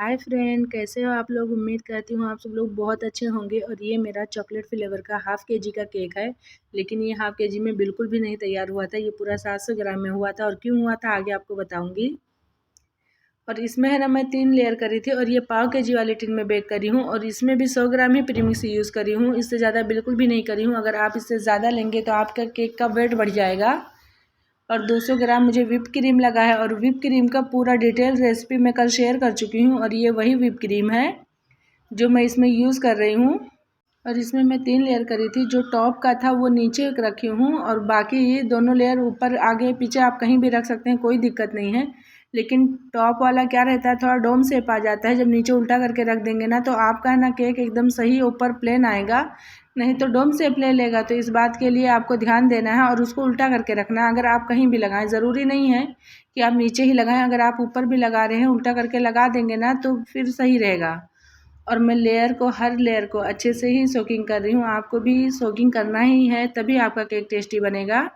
Hi friend, कैसे हो आप लोग। उम्मीद करती हूँ आप सब लोग बहुत अच्छे होंगे। और ये मेरा चॉकलेट फ्लेवर का हाफ़ केजी का केक है। लेकिन ये हाफ़ केजी में बिल्कुल भी नहीं तैयार हुआ था। ये पूरा 700 ग्राम में हुआ था। और क्यों हुआ था आगे आपको बताऊंगी। और इसमें है ना मैं 3 लेयर करी थी। और ये पाव केजी वाली टिन में बेक करी हूँ। और इसमें भी 100 ग्राम ही प्रीमिक्स यूज़ करी हूँ। इससे ज़्यादा बिल्कुल भी नहीं करी हूँ। अगर आप इससे ज़्यादा लेंगे तो आपका केक का वेट बढ़ जाएगा। और 200 ग्राम मुझे व्हिप क्रीम लगा है। और व्हिप क्रीम का पूरा डिटेल रेसिपी मैं कल शेयर कर चुकी हूँ। और ये वही व्हिप क्रीम है जो मैं इसमें यूज़ कर रही हूँ। और इसमें मैं 3 लेयर करी थी। जो टॉप का था वो नीचे रखी हूँ। और बाकी दोनों लेयर ऊपर आगे पीछे आप कहीं भी रख सकते हैं, कोई दिक्कत नहीं है। लेकिन टॉप वाला क्या रहता है, थोड़ा डोम शेप आ जाता है। जब नीचे उल्टा करके रख देंगे ना तो आपका ना केक एकदम सही ऊपर प्लेन आएगा। नहीं तो डोम शेप ले लेगा। तो इस बात के लिए आपको ध्यान देना है। और उसको उल्टा करके रखना है। अगर आप कहीं भी लगाएं, ज़रूरी नहीं है कि आप नीचे ही लगाएं। अगर आप ऊपर भी लगा रहे हैं, उल्टा करके लगा देंगे ना तो फिर सही रहेगा। और मैं हर लेयर को अच्छे से ही सोकिंग कर रही हूँ। आपको भी सोकिंग करना ही है, तभी आपका केक टेस्टी बनेगा।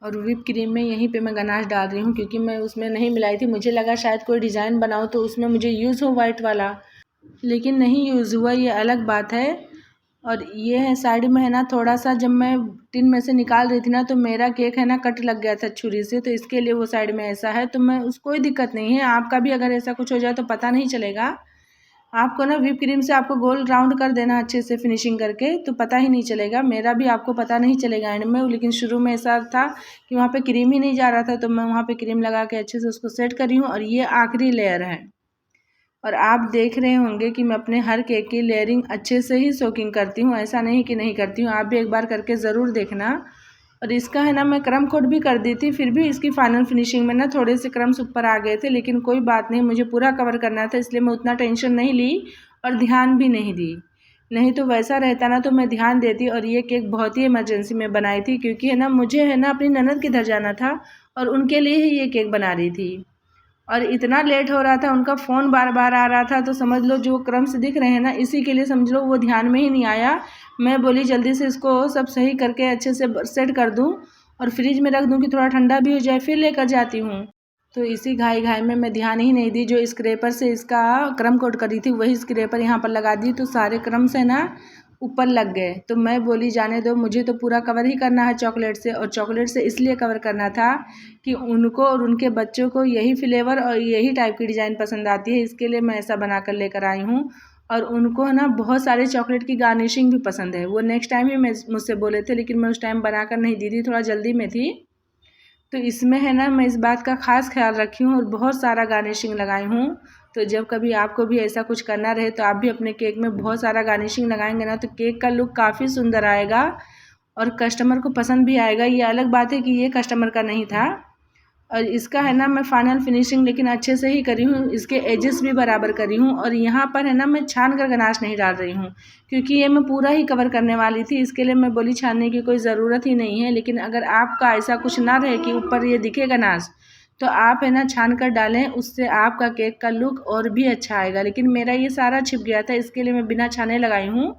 और व्हिप क्रीम में यहीं पे मैं गनाश डाल रही हूँ, क्योंकि मैं उसमें नहीं मिलाई थी। मुझे लगा शायद कोई डिज़ाइन बनाऊँ तो उसमें मुझे यूज़ हो वाइट वाला, लेकिन नहीं यूज़ हुआ, ये अलग बात है। और ये है साइड में है ना, थोड़ा सा जब मैं टिन में से निकाल रही थी ना तो मेरा केक है ना कट लग गया था छुरी से। तो इसके लिए वो साइड में ऐसा है। तो मैं उसको कोई दिक्कत नहीं है। आपका भी अगर ऐसा कुछ हो जाए तो पता नहीं चलेगा। आपको ना व्हिप क्रीम से आपको गोल राउंड कर देना अच्छे से फिनिशिंग करके, तो पता ही नहीं चलेगा। मेरा भी आपको पता नहीं चलेगा एंड में। लेकिन शुरू में ऐसा था कि वहाँ पे क्रीम ही नहीं जा रहा था। तो मैं वहाँ पे क्रीम लगा के अच्छे से उसको सेट करी हूँ। और ये आखिरी लेयर है। और आप देख रहे होंगे कि मैं अपने हर केक की लेयरिंग अच्छे से ही सोकिंग करती हूँ। ऐसा नहीं कि नहीं करती हूँ। आप भी एक बार करके ज़रूर देखना। और इसका है ना मैं क्रम कोट भी कर दी थी। फिर भी इसकी फाइनल फिनिशिंग में ना थोड़े से क्रम्स ऊपर आ गए थे। लेकिन कोई बात नहीं, मुझे पूरा कवर करना था, इसलिए मैं उतना टेंशन नहीं ली और ध्यान भी नहीं दी। नहीं तो वैसा रहता ना तो मैं ध्यान देती। और ये केक बहुत ही इमरजेंसी में बनाई थी, क्योंकि है ना मुझे है ना अपनी ननद के घर जाना था। और उनके लिए ही ये केक बना रही थी। और इतना लेट हो रहा था, उनका फ़ोन बार बार आ रहा था। तो समझ लो जो क्रम्स दिख रहे हैं ना, इसी के लिए समझ लो वो ध्यान में ही नहीं आया। मैं बोली जल्दी से इसको सब सही करके अच्छे से सेट कर दूं और फ्रिज में रख दूं कि थोड़ा ठंडा भी हो जाए, फिर लेकर जाती हूँ। तो इसी घाई घाई में मैं ध्यान ही नहीं दी। जो स्क्रैपर से इसका क्रम कोट करी थी वही स्क्रैपर यहाँ पर लगा दी। तो सारे क्रम्स है ना ऊपर लग गए। तो मैं बोली जाने दो, मुझे तो पूरा कवर ही करना है चॉकलेट से। और चॉकलेट से इसलिए कवर करना था कि उनको और उनके बच्चों को यही फ्लेवर और यही टाइप की डिज़ाइन पसंद आती है। इसके लिए मैं ऐसा बना कर लेकर आई हूँ। और उनको है ना बहुत सारे चॉकलेट की गार्निशिंग भी पसंद है। वो नेक्स्ट टाइम ही मैं मुझसे बोले थे, लेकिन मैं उस टाइम बनाकर नहीं दी थी, थोड़ा जल्दी में थी। तो इसमें है ना मैं इस बात का ख़ास ख्याल रखी हूँ और बहुत सारा गार्निशिंग लगाई हूँ। तो जब कभी आपको भी ऐसा कुछ करना रहे तो आप भी अपने केक में बहुत सारा गार्निशिंग लगाएंगे ना तो केक का लुक काफ़ी सुंदर आएगा और कस्टमर को पसंद भी आएगा। ये अलग बात है कि ये कस्टमर का नहीं था। और इसका है ना मैं फाइनल फिनिशिंग लेकिन अच्छे से ही करी हूँ। इसके एजेस भी बराबर करी हूँ। और यहाँ पर है ना मैं छान कर गनाश नहीं डाल रही हूँ, क्योंकि ये मैं पूरा ही कवर करने वाली थी। इसके लिए मैं बोली छानने की कोई ज़रूरत ही नहीं है। लेकिन अगर आपका ऐसा कुछ ना रहे कि ऊपर ये दिखे गनाश, तो आप है ना छान कर डालें, उससे आपका केक का लुक और भी अच्छा आएगा। लेकिन मेरा ये सारा छिप गया था, इसके लिए मैं बिना छाने लगाई हूँ।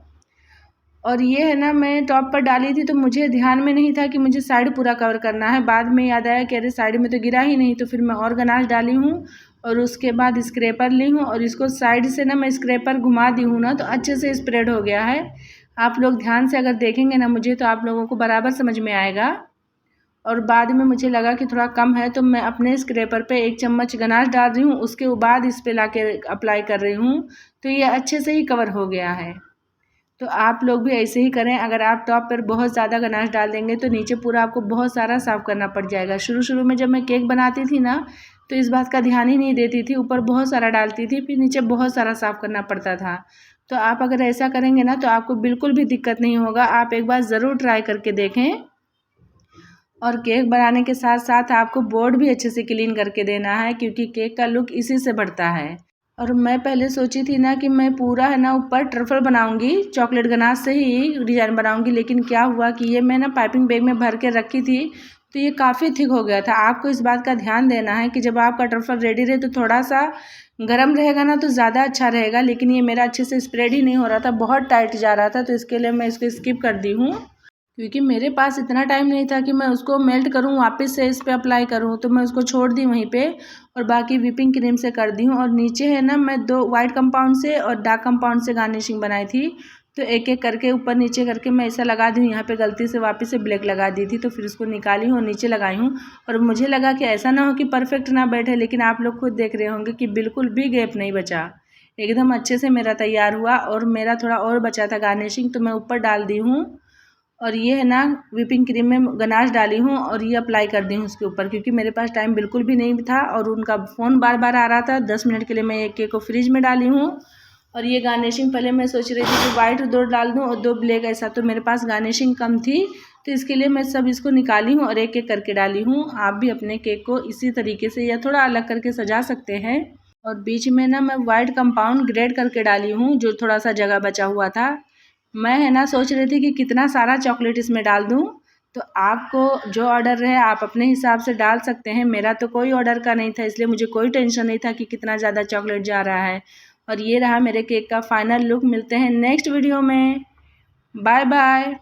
और ये है ना मैं टॉप पर डाली थी तो मुझे ध्यान में नहीं था कि मुझे साइड पूरा कवर करना है। बाद में याद आया कि अरे साइड में तो गिरा ही नहीं। तो फिर मैं और गनाश डाली हूँ। और उसके बाद स्क्रैपर ली हूँ और इसको साइड से ना मैं स्क्रैपर घुमा दी हूँ ना तो अच्छे से स्प्रेड हो गया है। आप लोग ध्यान से अगर देखेंगे ना मुझे तो आप लोगों को बराबर समझ में आएगा। और बाद में मुझे लगा कि थोड़ा कम है तो मैं अपने स्क्रैपर पे 1 चम्मच गनाश डाल रही हूँ। उसके बाद इस पे लाके अप्लाई कर रही हूँ। तो ये अच्छे से ही कवर हो गया है। तो आप लोग भी ऐसे ही करें। अगर आप टॉप पर बहुत ज़्यादा गनाश डाल देंगे तो नीचे पूरा आपको बहुत सारा साफ़ करना पड़ जाएगा। शुरू शुरू में जब मैं केक बनाती थी ना तो इस बात का ध्यान ही नहीं देती थी, ऊपर बहुत सारा डालती थी, फिर नीचे बहुत सारा साफ़ करना पड़ता था। तो आप अगर ऐसा करेंगे ना तो आपको बिल्कुल भी दिक्कत नहीं होगा। आप एक बार ज़रूर ट्राई करके देखें। और केक बनाने के साथ साथ आपको बोर्ड भी अच्छे से क्लीन करके देना है, क्योंकि केक का लुक इसी से बढ़ता है। और मैं पहले सोची थी ना कि मैं पूरा है ना ऊपर ट्रफल बनाऊंगी, चॉकलेट गनाश से ही डिज़ाइन बनाऊंगी। लेकिन क्या हुआ कि ये मैं ना पाइपिंग बैग में भर के रखी थी तो ये काफ़ी थिक हो गया था। आपको इस बात का ध्यान देना है कि जब आपका ट्रफल रेडी रहे तो थोड़ा सा गर्म रहेगा ना तो ज़्यादा अच्छा रहेगा। लेकिन ये मेरा अच्छे से स्प्रेड ही नहीं हो रहा था, बहुत टाइट जा रहा था। तो इसके लिए मैं इसको स्किप कर दी हूँ। क्योंकि मेरे पास इतना टाइम नहीं था कि मैं उसको मेल्ट करूँ वापस से इस पे अप्लाई करूँ, तो मैं उसको छोड़ दी वहीं पे और बाकी व्हिपिंग क्रीम से कर दी हूँ। और नीचे है ना, मैं 2 वाइट कंपाउंड से और डार्क कंपाउंड से गार्निशिंग बनाई थी, तो एक एक करके ऊपर नीचे करके मैं ऐसा लगा दी हूँ। यहाँ पे गलती से वापस से ब्लैक लगा दी थी, तो फिर उसको निकाली हूँ और नीचे लगाई हूँ। और मुझे लगा कि ऐसा ना हो कि परफेक्ट ना बैठे, लेकिन आप लोग खुद देख रहे होंगे कि बिल्कुल भी गैप नहीं बचा, एकदम अच्छे से मेरा तैयार हुआ। और मेरा थोड़ा और बचा था गार्निशिंग, तो मैं ऊपर डाल दी हूँ। और ये है ना, व्हिपिंग क्रीम में गनाश डाली हूँ और ये अप्लाई कर दी हूँ उसके ऊपर, क्योंकि मेरे पास टाइम बिल्कुल भी नहीं था और उनका फ़ोन बार बार आ रहा था। 10 मिनट के लिए मैं एक केक को फ्रिज में डाली हूँ। और ये गार्निशिंग पहले मैं सोच रही थी कि वाइट 2 डाल दूँ और 2 ब्लैक, ऐसा तो मेरे पास गार्निशिंग कम थी, तो इसके लिए मैं सब इसको निकाली हूँ और एक एक करके डाली हूँ। आप भी अपने केक को इसी तरीके से या थोड़ा अलग करके सजा सकते हैं। और बीच में ना मैं वाइट कंपाउंड ग्रेड करके डाली हूँ, जो थोड़ा सा जगह बचा हुआ था। मैं है ना सोच रही थी कि कितना सारा चॉकलेट इसमें डाल दूँ, तो आपको जो ऑर्डर रहे आप अपने हिसाब से डाल सकते हैं। मेरा तो कोई ऑर्डर का नहीं था, इसलिए मुझे कोई टेंशन नहीं था कि कितना ज़्यादा चॉकलेट जा रहा है। और ये रहा मेरे केक का फाइनल लुक। मिलते हैं नेक्स्ट वीडियो में। Bye bye.